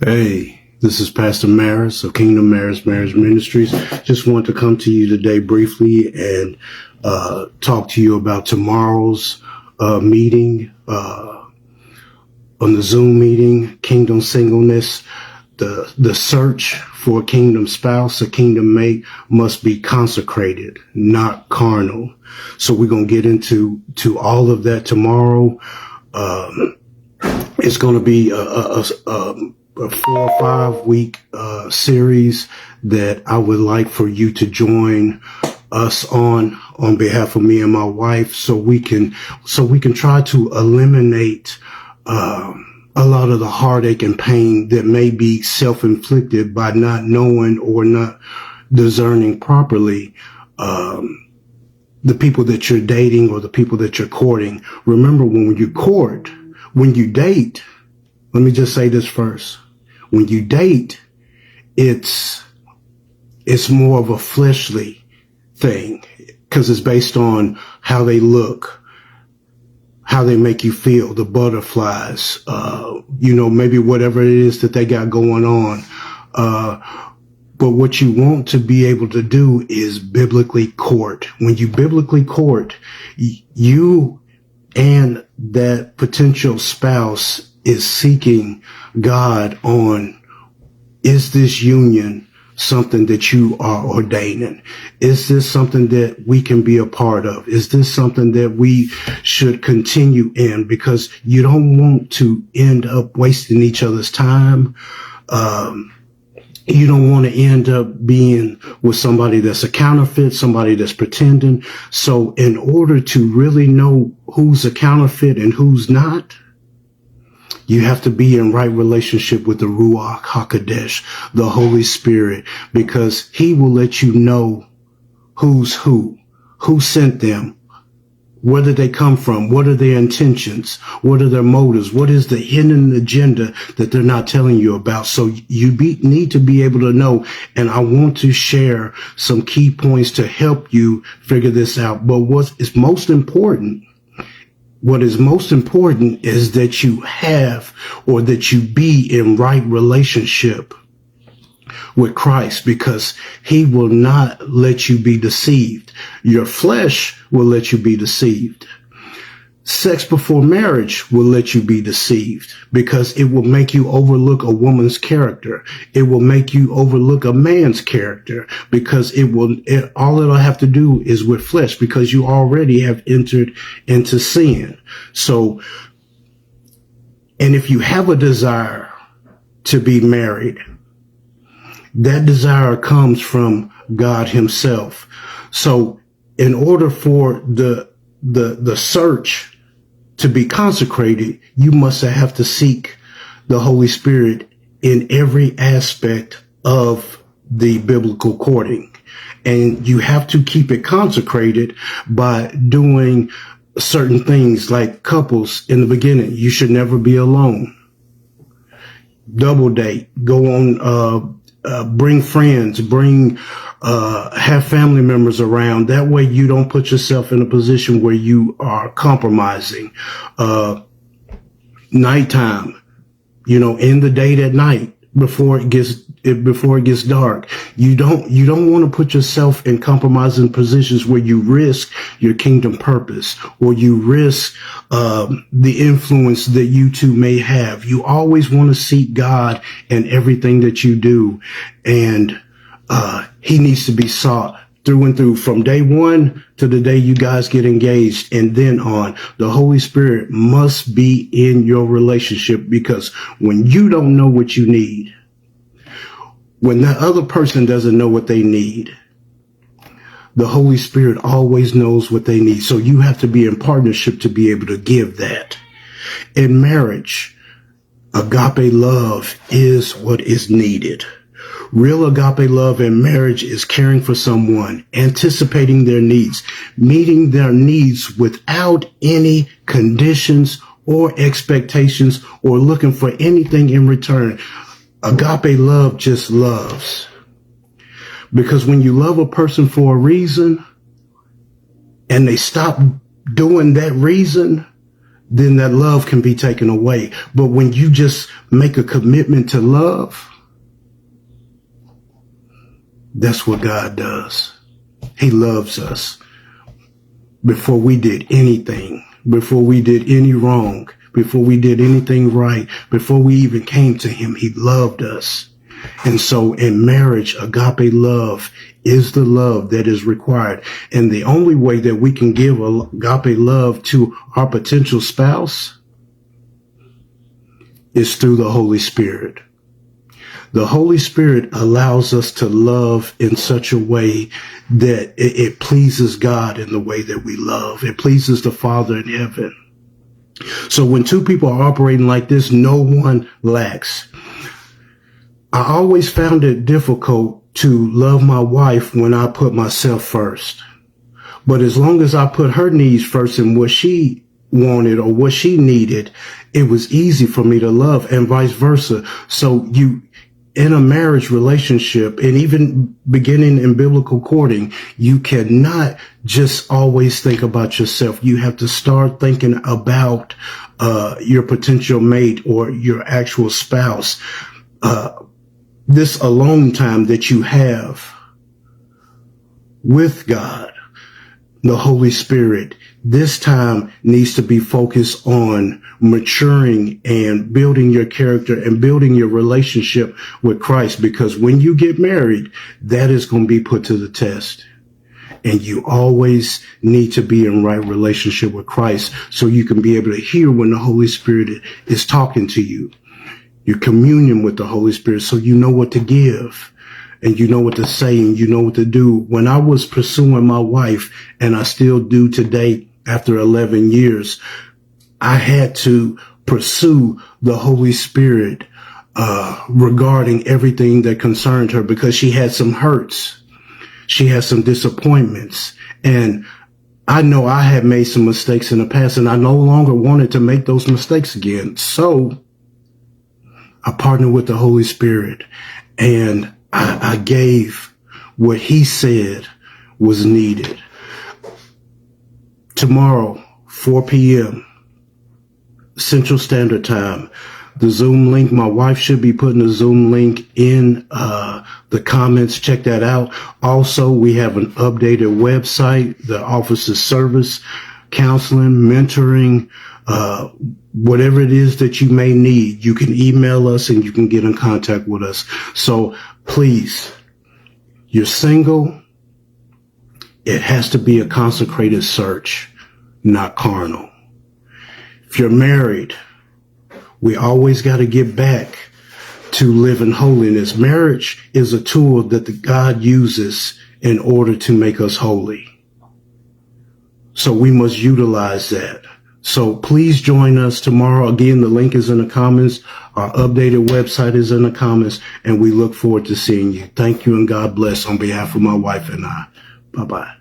Hey, this is Pastor Maris of Kingdom Maris Marriage Ministries. Just want to come to you today briefly and talk to you about tomorrow's meeting on the Zoom meeting, Kingdom Singleness. The search for a kingdom spouse, a kingdom mate, must be consecrated, not carnal. So we're going to get into all of that tomorrow. It's going to be a 4 or 5 week series that I would like for you to join us on behalf of me and my wife, so we can try to eliminate a lot of the heartache and pain that may be self-inflicted by not knowing or not discerning properly the people that you're dating or the people that you're courting. Remember, when you date, let me just say this first. When you date, it's more of a fleshly thing because it's based on how they look, how they make you feel, the butterflies, maybe whatever it is that they got going on. But what you want to be able to do is biblically court. When you biblically court, you and that potential spouse is seeking God on, is this union something that you are ordaining? Is this something that we can be a part of? Is this something that we should continue in? Because you don't want to end up wasting each other's time. You don't want to end up being with somebody that's a counterfeit, somebody that's pretending. So in order to really know who's a counterfeit and who's not, you have to be in right relationship with the Ruach HaKodesh, the Holy Spirit, because he will let you know who's who sent them, where did they come from, what are their intentions, what are their motives, what is the hidden agenda that they're not telling you about. So you need to be able to know, and I want to share some key points to help you figure this out. But what is most important is that you have, or that you be in right relationship with Christ, because he will not let you be deceived. Your flesh will let you be deceived. Sex before marriage will let you be deceived, because it will make you overlook a woman's character. It will make you overlook a man's character, because all it'll have to do is with flesh, because you already have entered into sin. So, and if you have a desire to be married, that desire comes from God himself. So in order for the search to be consecrated, you must have to seek the Holy Spirit in every aspect of the biblical courting. And you have to keep it consecrated by doing certain things, like couples in the beginning. You should never be alone. Double date, go on, bring friends, have family members around. That way you don't put yourself in a position where you are compromising. Nighttime, in the date at night, before it gets dark. You don't want to put yourself in compromising positions where you risk your kingdom purpose, or you risk the influence that you two may have. You always want to seek God in everything that you do, and he needs to be sought through and through, from day one to the day you guys get engaged, and then on. The Holy Spirit must be in your relationship, because when you don't know what you need, when the other person doesn't know what they need, the Holy Spirit always knows what they need. So you have to be in partnership to be able to give that. In marriage, agape love is what is needed. Real agape love in marriage is caring for someone, anticipating their needs, meeting their needs without any conditions or expectations, or looking for anything in return. Agape love just loves. Because when you love a person for a reason and they stop doing that reason, then that love can be taken away. But when you just make a commitment to love, that's what God does. He loves us before we did anything, before we did any wrong, before we did anything right, before we even came to him. He loved us. And so in marriage, agape love is the love that is required. And the only way that we can give agape love to our potential spouse is through the Holy Spirit. The Holy Spirit allows us to love in such a way that it pleases God in the way that we love. It pleases the Father in heaven. So when two people are operating like this, no one lacks. I always found it difficult to love my wife when I put myself first. But as long as I put her needs first and what she wanted or what she needed, it was easy for me to love, and vice versa. So in a marriage relationship, and even beginning in biblical courting, you cannot just always think about yourself. You have to start thinking about your potential mate or your actual spouse. This alone time that you have with God, the Holy Spirit, this time needs to be focused on maturing and building your character and building your relationship with Christ. Because when you get married, that is going to be put to the test. And you always need to be in right relationship with Christ so you can be able to hear when the Holy Spirit is talking to you. Your communion with the Holy Spirit, so you know what to give and you know what to say and you know what to do. When I was pursuing my wife, and I still do today after 11 years, I had to pursue the Holy Spirit regarding everything that concerned her, because she had some hurts. She had some disappointments. And I know I had made some mistakes in the past, and I no longer wanted to make those mistakes again. So I partnered with the Holy Spirit, and I gave what he said was needed. Tomorrow, 4 p.m. Central Standard Time, the Zoom link, my wife should be putting the Zoom link in the comments. Check that out. Also, we have an updated website, the office's service, counseling, mentoring, whatever it is that you may need. You can email us and you can get in contact with us. So please, you're single, it has to be a consecrated search, not carnal. If you're married, we always got to get back to living holiness. Marriage is a tool that God uses in order to make us holy. So we must utilize that. So please join us tomorrow. Again, the link is in the comments. Our updated website is in the comments, and we look forward to seeing you. Thank you, and God bless on behalf of my wife and I. Bye-bye.